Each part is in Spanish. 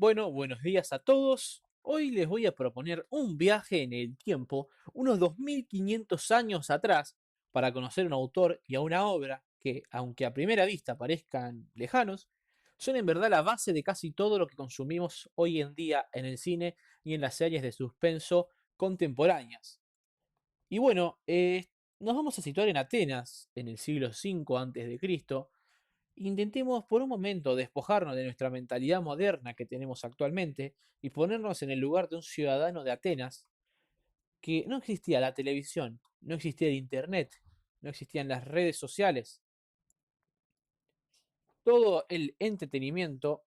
Bueno, buenos días a todos. Hoy les voy a proponer un viaje en el tiempo, unos 2500 años atrás, para conocer a un autor y a una obra que, aunque a primera vista parezcan lejanos, son en verdad la base de casi todo lo que consumimos hoy en día en el cine y en las series de suspenso contemporáneas. Y bueno, nos vamos a situar en Atenas, en el siglo V antes de Cristo. Intentemos por un momento despojarnos de nuestra mentalidad moderna que tenemos actualmente y ponernos en el lugar de un ciudadano de Atenas que no existía la televisión, no existía el internet, no existían las redes sociales. Todo el entretenimiento,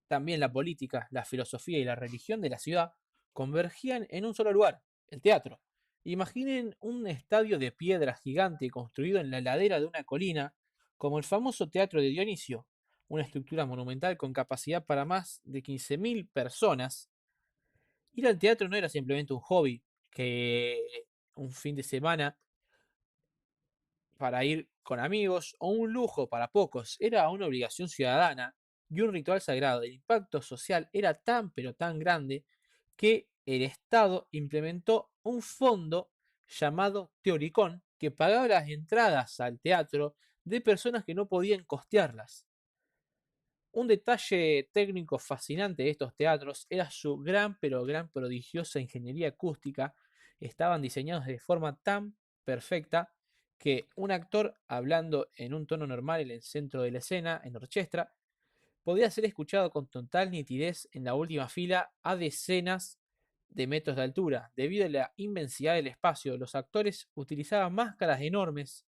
también la política, la filosofía y la religión de la ciudad convergían en un solo lugar, el teatro. Imaginen un estadio de piedra gigante construido en la ladera de una colina, como el famoso Teatro de Dionisio, una estructura monumental con capacidad para más de 15.000 personas. Ir al teatro no era simplemente un hobby, que un fin de semana para ir con amigos o un lujo para pocos, era una obligación ciudadana y un ritual sagrado. El impacto social era tan pero tan grande que el Estado implementó un fondo llamado Teoricón que pagaba las entradas al teatro de personas que no podían costearlas. Un detalle técnico fascinante de estos teatros era su gran pero gran prodigiosa ingeniería acústica. Estaban diseñados de forma tan perfecta que un actor hablando en un tono normal en el centro de la escena, en orquesta, podía ser escuchado con total nitidez en la última fila a decenas de metros de altura. Debido a la inmensidad del espacio, los actores utilizaban máscaras enormes.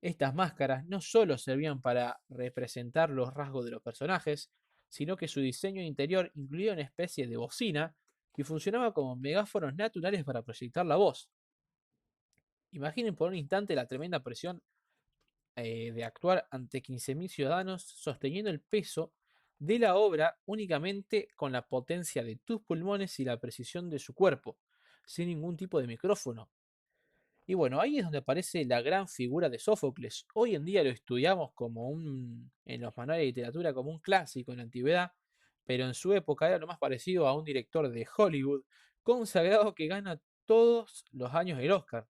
Estas máscaras no solo servían para representar los rasgos de los personajes, sino que su diseño interior incluía una especie de bocina que funcionaba como megáfonos naturales para proyectar la voz. Imaginen por un instante la tremenda presión de actuar ante 15.000 ciudadanos sosteniendo el peso de la obra únicamente con la potencia de tus pulmones y la precisión de su cuerpo, sin ningún tipo de micrófono. Y bueno, ahí es donde aparece la gran figura de Sófocles. Hoy en día lo estudiamos en los manuales de literatura como un clásico en la antigüedad, pero en su época era lo más parecido a un director de Hollywood consagrado que gana todos los años el Oscar.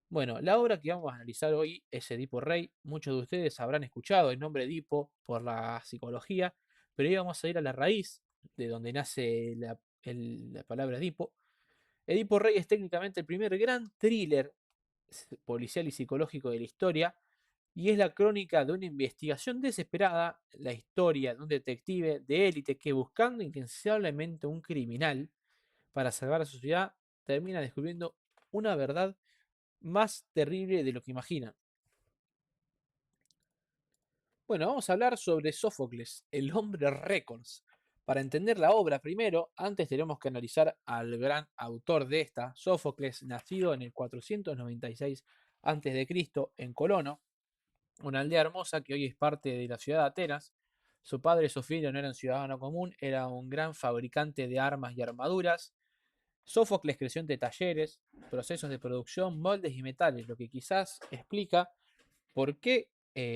Bueno, la obra que vamos a analizar hoy es Edipo Rey. Muchos de ustedes habrán escuchado el nombre Edipo por la psicología, pero hoy vamos a ir a la raíz de donde nace la palabra Edipo. Edipo Rey es técnicamente el primer gran thriller policial y psicológico de la historia, y es la crónica de una investigación desesperada, la historia de un detective de élite que buscando incansablemente un criminal para salvar a su ciudad, termina descubriendo una verdad más terrible de lo que imagina. Bueno, vamos a hablar sobre Sófocles, el hombre récords. Para entender la obra primero, antes tenemos que analizar al gran autor de esta, Sófocles, nacido en el 496 a.C. en Colono, una aldea hermosa que hoy es parte de la ciudad de Atenas. Su padre Sofilo no era un ciudadano común, era un gran fabricante de armas y armaduras. Sófocles creció entre talleres, procesos de producción, moldes y metales, lo que quizás explica por qué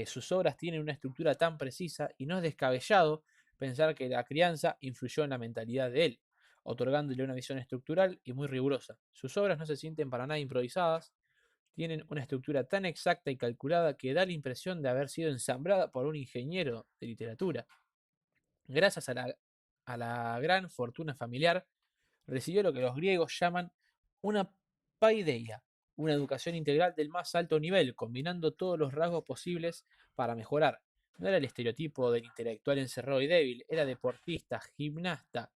sus obras tienen una estructura tan precisa y no es descabellado pensar que la crianza influyó en la mentalidad de él, otorgándole una visión estructural y muy rigurosa. Sus obras no se sienten para nada improvisadas, tienen una estructura tan exacta y calculada que da la impresión de haber sido ensamblada por un ingeniero de literatura. Gracias a la gran fortuna familiar, recibió lo que los griegos llaman una paideia, una educación integral del más alto nivel, combinando todos los rasgos posibles para mejorar. No era el estereotipo del intelectual encerrado y débil, era deportista, gimnasta,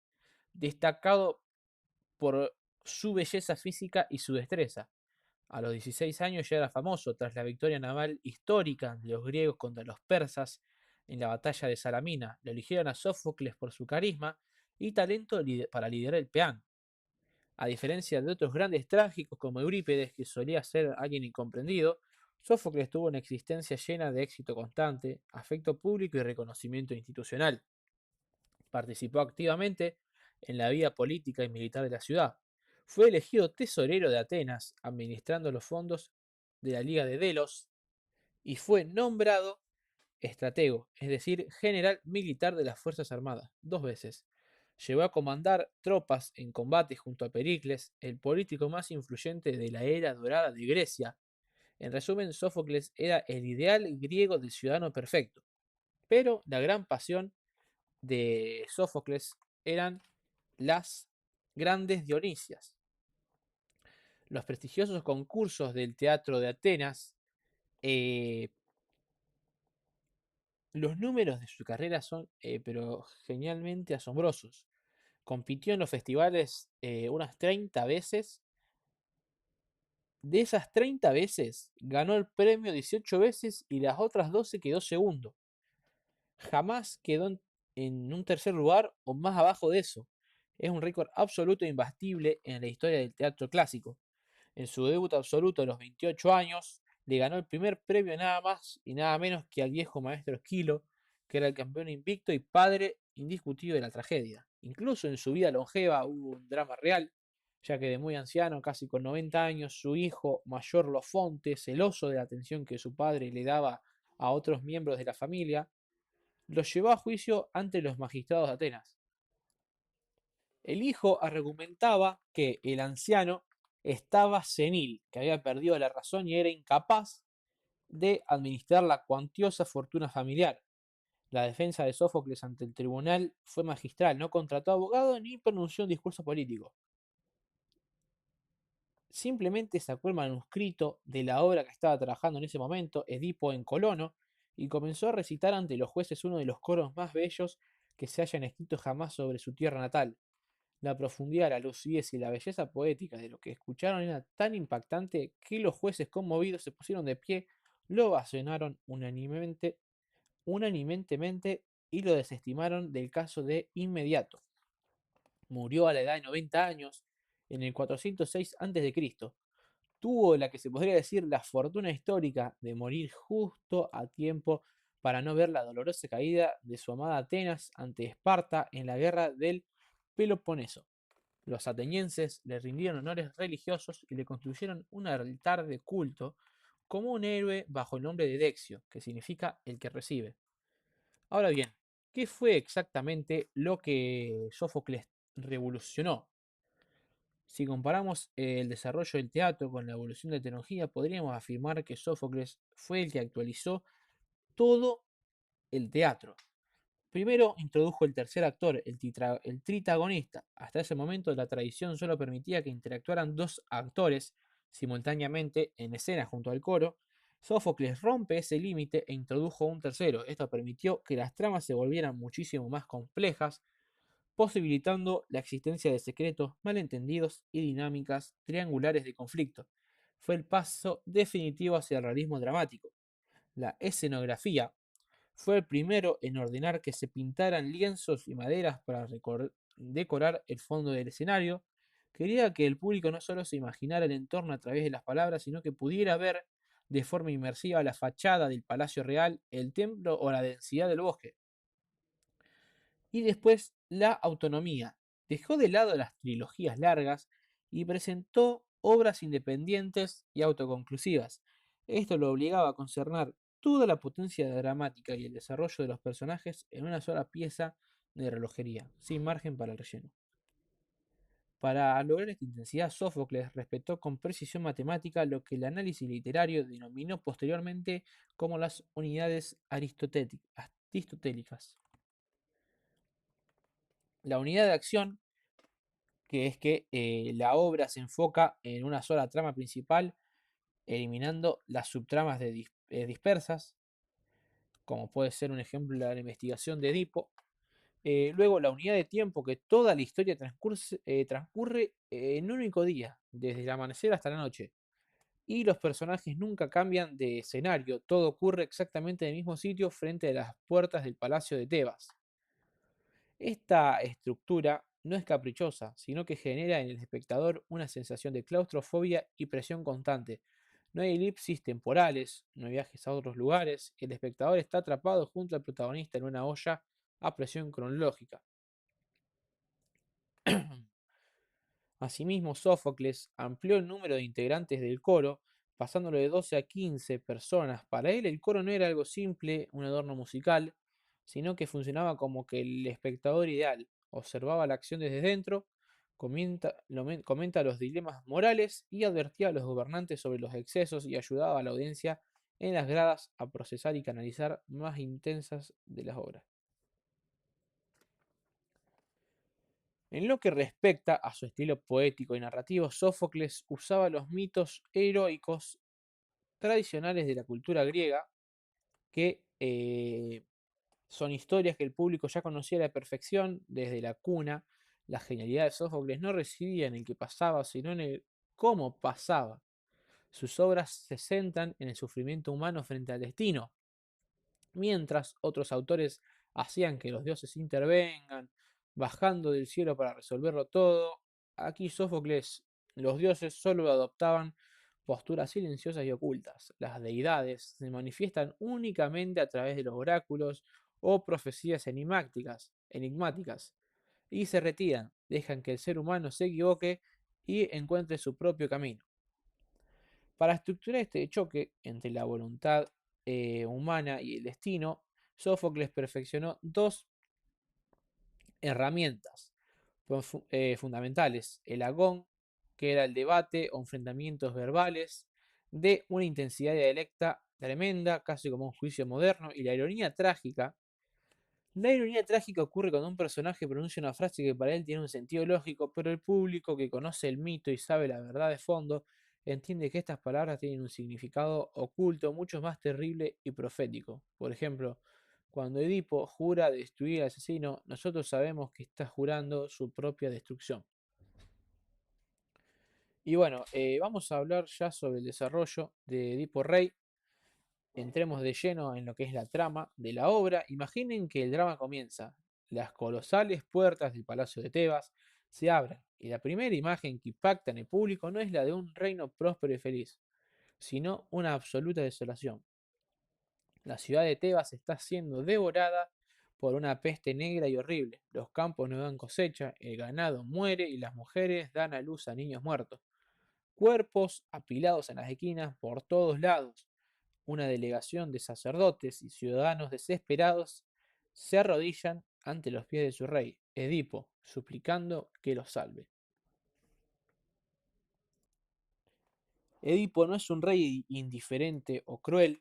destacado por su belleza física y su destreza. A los 16 años ya era famoso tras la victoria naval histórica de los griegos contra los persas en la batalla de Salamina. Le eligieron a Sófocles por su carisma y talento para liderar el peán. A diferencia de otros grandes trágicos como Eurípides, que solía ser alguien incomprendido, Sófocles tuvo una existencia llena de éxito constante, afecto público y reconocimiento institucional. Participó activamente en la vida política y militar de la ciudad. Fue elegido tesorero de Atenas, administrando los fondos de la Liga de Delos, y fue nombrado estratego, es decir, general militar de las Fuerzas Armadas, dos veces. Llegó a comandar tropas en combate junto a Pericles, el político más influyente de la era dorada de Grecia. En resumen, Sófocles era el ideal griego del ciudadano perfecto, pero la gran pasión de Sófocles eran las grandes Dionisias. Los prestigiosos concursos del teatro de Atenas, eh, los números de su carrera son pero genialmente asombrosos. Compitió en los festivales unas 30 veces. De esas 30 veces, ganó el premio 18 veces y las otras 12 quedó segundo. Jamás quedó en un tercer lugar o más abajo de eso. Es un récord absoluto e imbatible en la historia del teatro clásico. En su debut absoluto a los 28 años, le ganó el primer premio nada más y nada menos que al viejo maestro Esquilo, que era el campeón invicto y padre indiscutido de la tragedia. Incluso en su vida longeva hubo un drama real, ya que de muy anciano, casi con 90 años, su hijo mayor Lofonte, celoso de la atención que su padre le daba a otros miembros de la familia, lo llevó a juicio ante los magistrados de Atenas. El hijo argumentaba que el anciano estaba senil, que había perdido la razón y era incapaz de administrar la cuantiosa fortuna familiar. La defensa de Sófocles ante el tribunal fue magistral, no contrató abogado ni pronunció un discurso político. Simplemente sacó el manuscrito de la obra que estaba trabajando en ese momento, Edipo en Colono, y comenzó a recitar ante los jueces uno de los coros más bellos que se hayan escrito jamás sobre su tierra natal. La profundidad, la lucidez y la belleza poética de lo que escucharon era tan impactante que los jueces conmovidos se pusieron de pie, lo ovacionaron unánimemente y lo desestimaron del caso de inmediato. Murió a la edad de 90 años en el 406 a.C. Tuvo la que se podría decir la fortuna histórica de morir justo a tiempo para no ver la dolorosa caída de su amada Atenas ante Esparta en la guerra del Peloponeso. Los atenienses le rindieron honores religiosos y le construyeron un altar de culto como un héroe bajo el nombre de Dexio, que significa el que recibe. Ahora bien, ¿qué fue exactamente lo que Sófocles revolucionó? Si comparamos el desarrollo del teatro con la evolución de la tecnología, podríamos afirmar que Sófocles fue el que actualizó todo el teatro. Primero introdujo el tercer actor, el tritagonista. Hasta ese momento la tradición solo permitía que interactuaran dos actores simultáneamente en escena junto al coro. Sófocles rompe ese límite e introdujo un tercero. Esto permitió que las tramas se volvieran muchísimo más complejas, posibilitando la existencia de secretos, malentendidos y dinámicas triangulares de conflicto. Fue el paso definitivo hacia el realismo dramático. La escenografía fue el primero en ordenar que se pintaran lienzos y maderas para decorar el fondo del escenario. Quería que el público no solo se imaginara el entorno a través de las palabras, sino que pudiera ver de forma inmersiva la fachada del Palacio Real, el templo o la densidad del bosque. Y después la autonomía. Dejó de lado las trilogías largas y presentó obras independientes y autoconclusivas. Esto lo obligaba a concernar toda la potencia dramática y el desarrollo de los personajes en una sola pieza de relojería, sin margen para el relleno. Para lograr esta intensidad, Sófocles respetó con precisión matemática lo que el análisis literario denominó posteriormente como las unidades aristotélicas. La unidad de acción, que es que la obra se enfoca en una sola trama principal, eliminando las subtramas dispersas, como puede ser un ejemplo de la investigación de Edipo. Luego la unidad de tiempo, que toda la historia transcurre en un único día, desde el amanecer hasta la noche. Y los personajes nunca cambian de escenario, todo ocurre exactamente en el mismo sitio frente a las puertas del Palacio de Tebas. Esta estructura no es caprichosa, sino que genera en el espectador una sensación de claustrofobia y presión constante. No hay elipsis temporales, no hay viajes a otros lugares, el espectador está atrapado junto al protagonista en una olla a presión cronológica. Asimismo, Sófocles amplió el número de integrantes del coro, pasándolo de 12 a 15 personas. Para él el coro no era algo simple, un adorno musical, sino que funcionaba como que el espectador ideal. observaba la acción desde dentro, comenta los dilemas morales y advertía a los gobernantes sobre los excesos y ayudaba a la audiencia en las gradas a procesar y canalizar más intensas de las obras. En lo que respecta a su estilo poético y narrativo, Sófocles usaba los mitos heroicos tradicionales de la cultura griega, que son historias que el público ya conocía a la perfección desde la cuna. La genialidad de Sófocles no residía en el que pasaba, sino en el cómo pasaba. Sus obras se centran en el sufrimiento humano frente al destino, mientras otros autores hacían que los dioses intervengan, bajando del cielo para resolverlo todo. Aquí Sófocles, los dioses solo adoptaban posturas silenciosas y ocultas. Las deidades se manifiestan únicamente a través de los oráculos o profecías enigmáticas y se retiran, dejan que el ser humano se equivoque y encuentre su propio camino. Para estructurar este choque entre la voluntad humana y el destino, Sófocles perfeccionó dos herramientas fundamentales: el agón, que era el debate o enfrentamientos verbales de una intensidad dialéctica tremenda, casi como un juicio moderno, y la ironía trágica. La ironía trágica ocurre cuando un personaje pronuncia una frase que para él tiene un sentido lógico, pero el público que conoce el mito y sabe la verdad de fondo entiende que estas palabras tienen un significado oculto mucho más terrible y profético. Por ejemplo, cuando Edipo jura destruir al asesino, nosotros sabemos que está jurando su propia destrucción. Y bueno, vamos a hablar ya sobre el desarrollo de Edipo Rey. Entremos de lleno en lo que es la trama de la obra. Imaginen que el drama comienza. Las colosales puertas del Palacio de Tebas se abren y la primera imagen que impacta en el público no es la de un reino próspero y feliz, sino una absoluta desolación. La ciudad de Tebas está siendo devorada por una peste negra y horrible. Los campos no dan cosecha, el ganado muere y las mujeres dan a luz a niños muertos. Cuerpos apilados en las esquinas por todos lados. Una delegación de sacerdotes y ciudadanos desesperados se arrodillan ante los pies de su rey, Edipo, suplicando que los salve. Edipo no es un rey indiferente o cruel.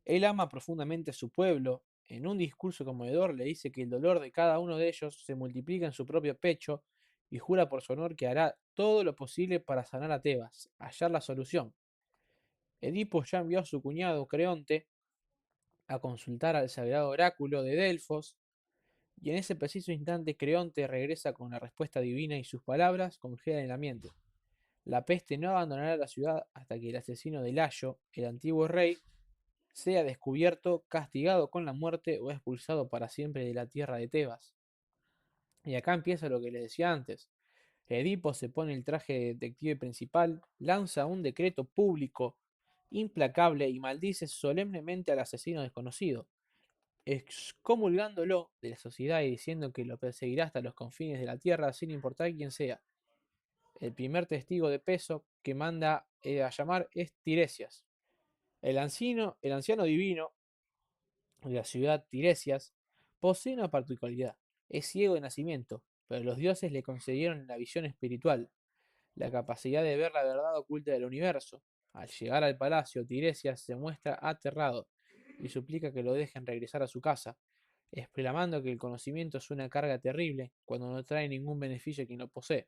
Él ama profundamente a su pueblo. En un discurso conmovedor le dice que el dolor de cada uno de ellos se multiplica en su propio pecho y jura por su honor que hará todo lo posible para sanar a Tebas, hallar la solución. Edipo ya envió a su cuñado Creonte a consultar al sagrado oráculo de Delfos, y en ese preciso instante Creonte regresa con la respuesta divina y sus palabras congelan el ambiente. La peste no abandonará la ciudad hasta que el asesino de Layo, el antiguo rey, sea descubierto, castigado con la muerte o expulsado para siempre de la tierra de Tebas. Y acá empieza lo que les decía antes. Edipo se pone el traje de detective principal, lanza un decreto público implacable y maldice solemnemente al asesino desconocido, excomulgándolo de la sociedad y diciendo que lo perseguirá hasta los confines de la tierra sin importar quién sea. El primer testigo de peso que manda a llamar es Tiresias. El anciano divino de la ciudad Tiresias posee una particularidad. Es ciego de nacimiento, pero los dioses le concedieron la visión espiritual, la capacidad de ver la verdad oculta del universo. Al llegar al palacio, Tiresias se muestra aterrado y suplica que lo dejen regresar a su casa, exclamando que el conocimiento es una carga terrible cuando no trae ningún beneficio a quien lo posee.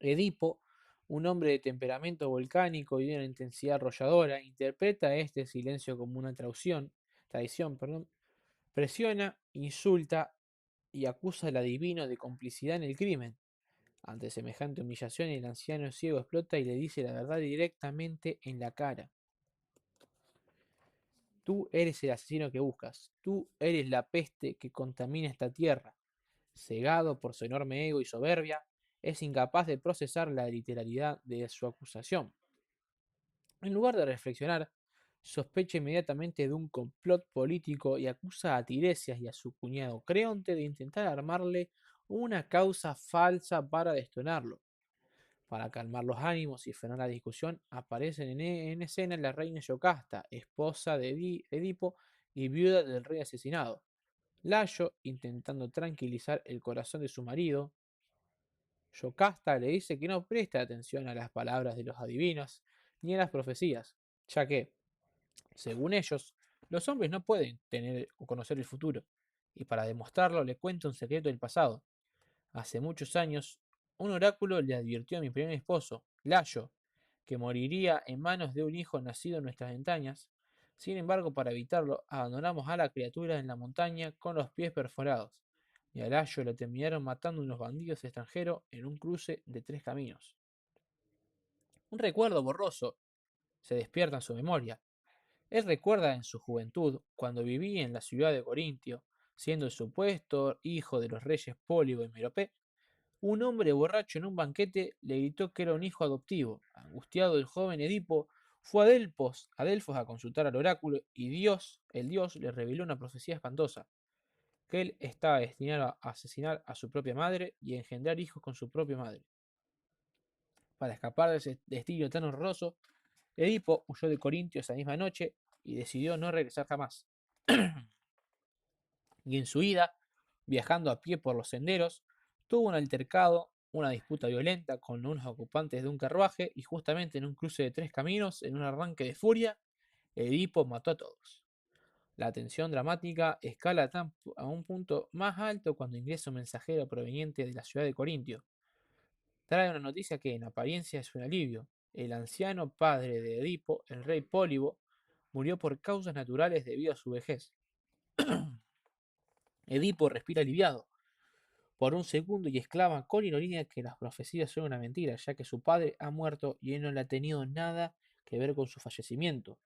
Edipo, un hombre de temperamento volcánico y de una intensidad arrolladora, interpreta este silencio como una traición, presiona, insulta y acusa al adivino de complicidad en el crimen. Ante semejante humillación, el anciano ciego explota y le dice la verdad directamente en la cara. Tú eres el asesino que buscas. Tú eres la peste que contamina esta tierra. Cegado por su enorme ego y soberbia, es incapaz de procesar la literalidad de su acusación. En lugar de reflexionar, sospecha inmediatamente de un complot político y acusa a Tiresias y a su cuñado Creonte de intentar armarle una causa falsa para destonarlo. Para calmar los ánimos y frenar la discusión, aparecen en escena la reina Yocasta, esposa de Edipo y viuda del rey asesinado. Layo, intentando tranquilizar el corazón de su marido, Yocasta le dice que no preste atención a las palabras de los adivinos ni a las profecías, ya que, según ellos, los hombres no pueden tener o conocer el futuro, y para demostrarlo le cuenta un secreto del pasado. Hace muchos años, un oráculo le advirtió a mi primer esposo, Layo, que moriría en manos de un hijo nacido en nuestras entrañas. Sin embargo, para evitarlo, abandonamos a la criatura en la montaña con los pies perforados, y a Layo lo terminaron matando unos bandidos extranjeros en un cruce de tres caminos. Un recuerdo borroso se despierta en su memoria. Él recuerda en su juventud, cuando vivía en la ciudad de Corintio, siendo el supuesto hijo de los reyes Pólibo y Meropé, un hombre borracho en un banquete le gritó que era un hijo adoptivo. Angustiado, el joven Edipo fue a Delfos a consultar al oráculo y Dios, el dios, le reveló una profecía espantosa, que él estaba destinado a asesinar a su propia madre y a engendrar hijos con su propia madre. Para escapar de ese destino tan horroroso, Edipo huyó de Corintio esa misma noche y decidió no regresar jamás. Y en su ida, viajando a pie por los senderos, tuvo un altercado, una disputa violenta con unos ocupantes de un carruaje y justamente en un cruce de tres caminos, en un arranque de furia, Edipo mató a todos. La tensión dramática escala a un punto más alto cuando ingresa un mensajero proveniente de la ciudad de Corintio. Trae una noticia que en apariencia es un alivio. El anciano padre de Edipo, el rey Pólibo, murió por causas naturales debido a su vejez. Edipo respira aliviado por un segundo y exclama con ironía que las profecías son una mentira, ya que su padre ha muerto y él no le ha tenido nada que ver con su fallecimiento.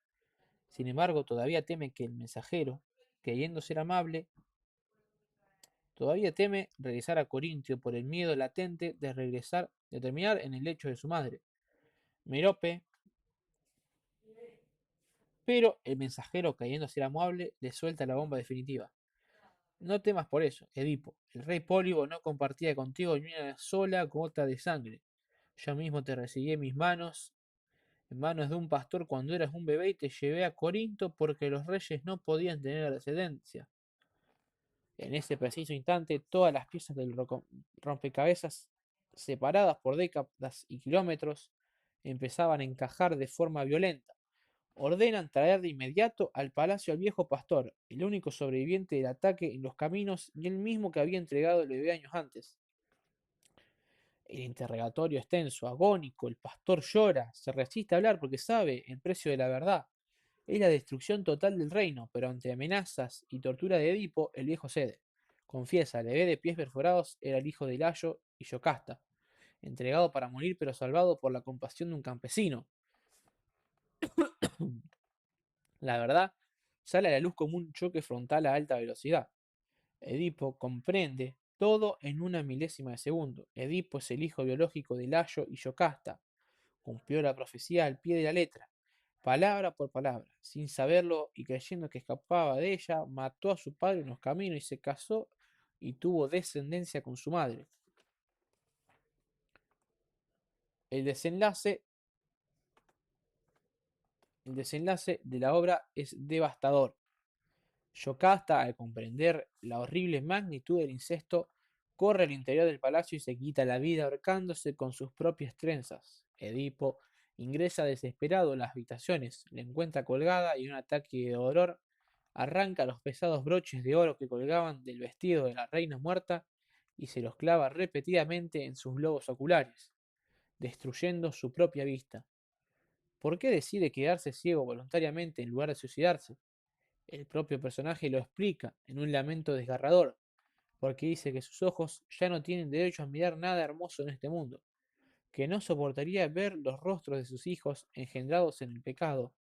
Sin embargo, todavía teme que el mensajero, creyendo ser amable, todavía teme regresar a Corintio por el miedo latente de terminar en el lecho de su madre, Merope, pero el mensajero, creyendo ser amable, le suelta la bomba definitiva. No temas por eso, Edipo. El rey Pólibo no compartía contigo ni una sola gota de sangre. Yo mismo te recibí en manos de un pastor cuando eras un bebé y te llevé a Corinto porque los reyes no podían tener descendencia. En ese preciso instante, todas las piezas del rompecabezas, separadas por décadas y kilómetros, empezaban a encajar de forma violenta. Ordenan traer de inmediato al palacio al viejo pastor, el único sobreviviente del ataque en los caminos y el mismo que había entregado el bebé años antes. El interrogatorio es tenso, agónico, el pastor llora, se resiste a hablar porque sabe el precio de la verdad. Es la destrucción total del reino, pero ante amenazas y tortura de Edipo, el viejo cede. Confiesa, el bebé de pies perforados era el hijo de Layo y Yocasta, entregado para morir pero salvado por la compasión de un campesino. La verdad sale a la luz como un choque frontal a alta velocidad. Edipo comprende todo en una milésima de segundo. Edipo es el hijo biológico de Layo y Yocasta. Cumplió la profecía al pie de la letra, palabra por palabra. Sin saberlo y creyendo que escapaba de ella, mató a su padre en los caminos y se casó y tuvo descendencia con su madre. El desenlace, el desenlace de la obra es devastador. Yocasta, al comprender la horrible magnitud del incesto, corre al interior del palacio y se quita la vida ahorcándose con sus propias trenzas. Edipo ingresa desesperado en las habitaciones, la encuentra colgada y en un ataque de dolor arranca los pesados broches de oro que colgaban del vestido de la reina muerta y se los clava repetidamente en sus globos oculares, destruyendo su propia vista. ¿Por qué decide quedarse ciego voluntariamente en lugar de suicidarse? El propio personaje lo explica en un lamento desgarrador, porque dice que sus ojos ya no tienen derecho a mirar nada hermoso en este mundo, que no soportaría ver los rostros de sus hijos engendrados en el pecado,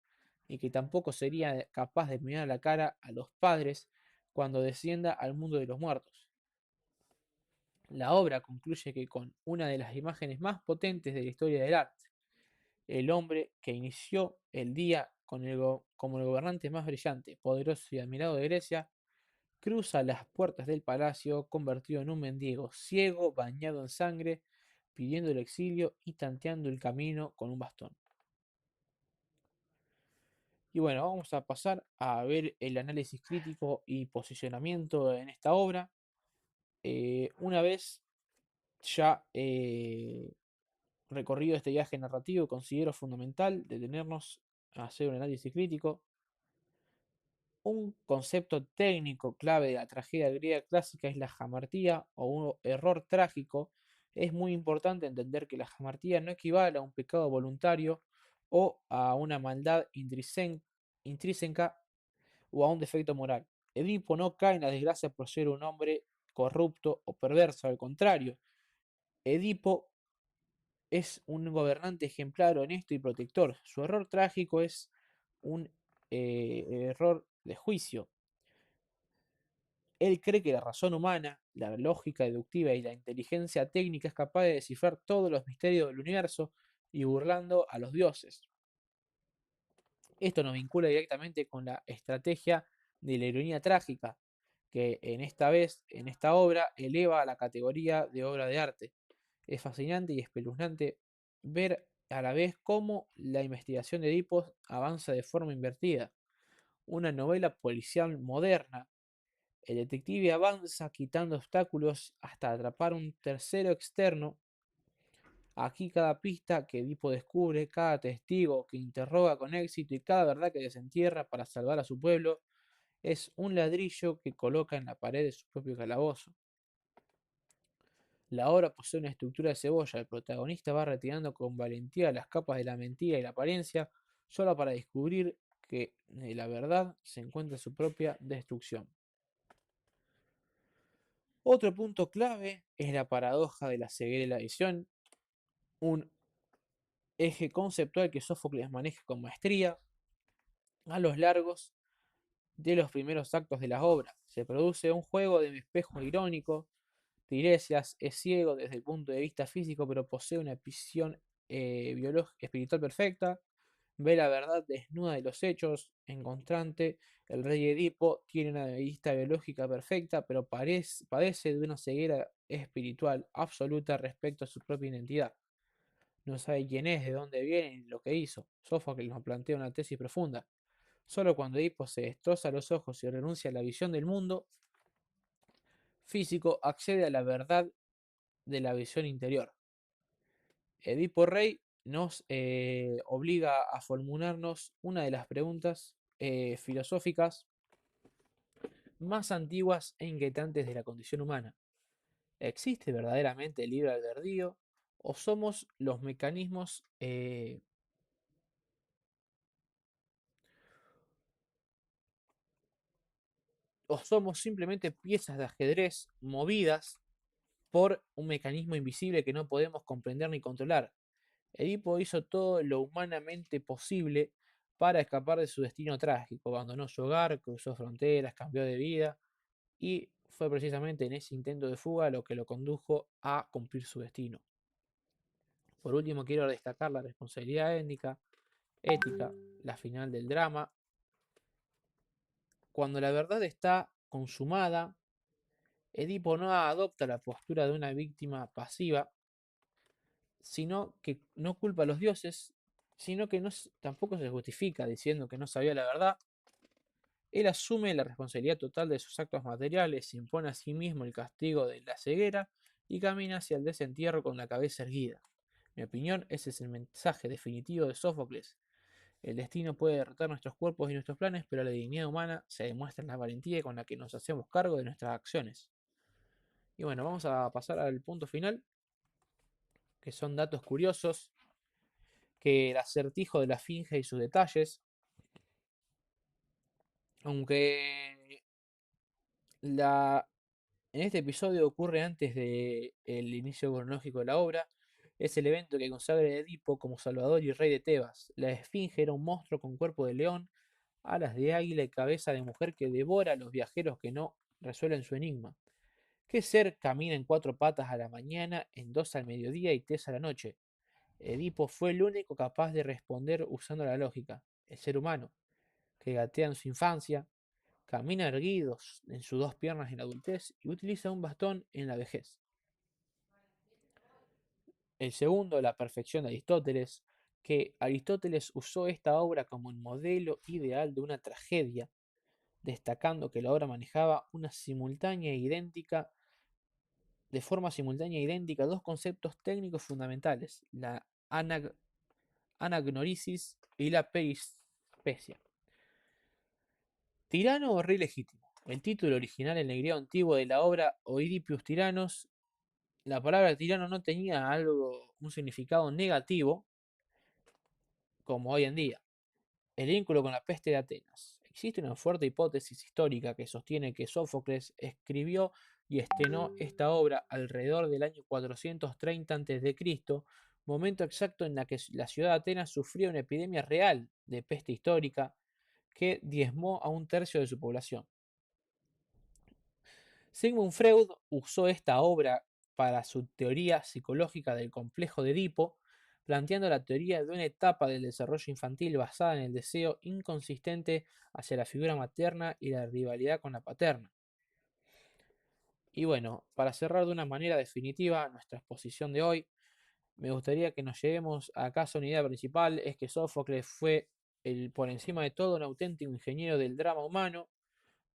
y que tampoco sería capaz de mirar a la cara a los padres cuando descienda al mundo de los muertos. La obra concluye que con una de las imágenes más potentes de la historia del arte, el hombre que inició el día como el gobernante más brillante, poderoso y admirado de Grecia, cruza las puertas del palacio convertido en un mendigo, ciego, bañado en sangre, pidiendo el exilio y tanteando el camino con un bastón. Y bueno, vamos a pasar a ver el análisis crítico y posicionamiento en esta obra. Una vez ya recorrido este viaje narrativo, considero fundamental detenernos a hacer un análisis crítico. Un concepto técnico clave de la tragedia griega clásica es la jamartía o un error trágico. Es muy importante entender que la jamartía no equivale a un pecado voluntario o a una maldad intrínseca o a un defecto moral. Edipo no cae en la desgracia por ser un hombre corrupto o perverso, al contrario, Edipo es un gobernante ejemplar, honesto y protector. Su error trágico es un error de juicio. Él cree que la razón humana, la lógica deductiva y la inteligencia técnica es capaz de descifrar todos los misterios del universo y burlando a los dioses. Esto nos vincula directamente con la estrategia de la ironía trágica, que en esta obra, eleva a la categoría de obra de arte. Es fascinante y espeluznante ver a la vez cómo la investigación de Edipo avanza de forma invertida. Una novela policial moderna. El detective avanza quitando obstáculos hasta atrapar un tercero externo. Aquí cada pista que Edipo descubre, cada testigo que interroga con éxito y cada verdad que desentierra para salvar a su pueblo es un ladrillo que coloca en la pared de su propio calabozo. La obra posee una estructura de cebolla. El protagonista va retirando con valentía las capas de la mentira y la apariencia, solo para descubrir que la verdad se encuentra en su propia destrucción. Otro punto clave es la paradoja de la ceguera y la visión, un eje conceptual que Sófocles maneja con maestría. A los largos de los primeros actos de la obra se produce un juego de espejo irónico. Tiresias es ciego desde el punto de vista físico, pero posee una visión espiritual perfecta. Ve la verdad desnuda de los hechos. En contraste, el rey Edipo tiene una vista biológica perfecta, pero padece de una ceguera espiritual absoluta respecto a su propia identidad. No sabe quién es, de dónde viene ni lo que hizo. Sófocles nos plantea una tesis profunda. Solo cuando Edipo se destroza los ojos y renuncia a la visión del mundo físico, accede a la verdad de la visión interior. Edipo Rey nos obliga a formularnos una de las preguntas filosóficas más antiguas e inquietantes de la condición humana. ¿Existe verdaderamente el libre albedrío o somos los mecanismos o somos simplemente piezas de ajedrez movidas por un mecanismo invisible que no podemos comprender ni controlar? Edipo hizo todo lo humanamente posible para escapar de su destino trágico. Abandonó su hogar, cruzó fronteras, cambió de vida y fue precisamente en ese intento de fuga lo que lo condujo a cumplir su destino. Por último, quiero destacar la responsabilidad ética, la final del drama. Cuando la verdad está consumada, Edipo no adopta la postura de una víctima pasiva, sino que no culpa a los dioses, sino que tampoco se justifica diciendo que no sabía la verdad. Él asume la responsabilidad total de sus actos materiales, se impone a sí mismo el castigo de la ceguera y camina hacia el desentierro con la cabeza erguida. En mi opinión, ese es el mensaje definitivo de Sófocles. El destino puede derrotar nuestros cuerpos y nuestros planes, pero la dignidad humana se demuestra en la valentía con la que nos hacemos cargo de nuestras acciones. Y bueno, vamos a pasar al punto final, que son datos curiosos, que el acertijo de la finge y sus detalles, aunque la en este episodio ocurre antes del inicio cronológico de la obra. Es el evento que consagra a Edipo como salvador y rey de Tebas. La esfinge era un monstruo con cuerpo de león, alas de águila y cabeza de mujer que devora a los viajeros que no resuelven su enigma. ¿Qué ser camina en cuatro patas a la mañana, en dos al mediodía y tres a la noche? Edipo fue el único capaz de responder usando la lógica. El ser humano, que gatea en su infancia, camina erguido en sus dos piernas en la adultez y utiliza un bastón en la vejez. El segundo, la perfección de Aristóteles. que Aristóteles usó esta obra como el modelo ideal de una tragedia, destacando que la obra manejaba de forma simultánea e idéntica dos conceptos técnicos fundamentales, la anagnorisis y la perispecia. Tirano o rey legítimo. El título original en el griego antiguo de la obra Oedipius Tiranos, la palabra tirano no tenía un significado negativo como hoy en día. El vínculo con la peste de Atenas. Existe una fuerte hipótesis histórica que sostiene que Sófocles escribió y estrenó esta obra alrededor del año 430 a.C., momento exacto en el que la ciudad de Atenas sufría una epidemia real de peste histórica que diezmó a un tercio de su población. Sigmund Freud usó esta obra para su teoría psicológica del complejo de Edipo, planteando la teoría de una etapa del desarrollo infantil basada en el deseo inconsistente hacia la figura materna y la rivalidad con la paterna. Y bueno, para cerrar de una manera definitiva nuestra exposición de hoy, me gustaría que nos llevemos a casa una idea principal, es que Sófocles fue por encima de todo un auténtico ingeniero del drama humano.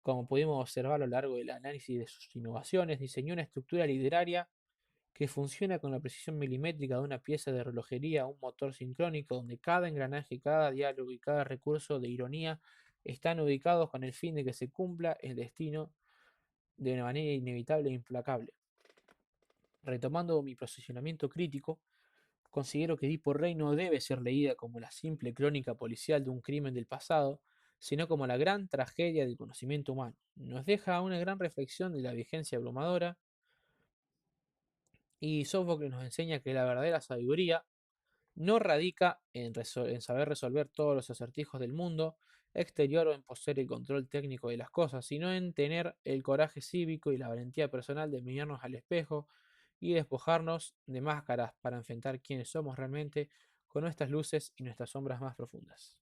Como pudimos observar a lo largo del análisis de sus innovaciones, diseñó una estructura literaria que funciona con la precisión milimétrica de una pieza de relojería o un motor sincrónico, donde cada engranaje, cada diálogo y cada recurso de ironía están ubicados con el fin de que se cumpla el destino de una manera inevitable e implacable. Retomando mi posicionamiento crítico, considero que Edipo Rey no debe ser leída como la simple crónica policial de un crimen del pasado, sino como la gran tragedia del conocimiento humano. Nos deja una gran reflexión de la vigencia abrumadora y Sófocles nos enseña que la verdadera sabiduría no radica en saber resolver todos los acertijos del mundo exterior o en poseer el control técnico de las cosas, sino en tener el coraje cívico y la valentía personal de mirarnos al espejo y despojarnos de máscaras para enfrentar quiénes somos realmente con nuestras luces y nuestras sombras más profundas.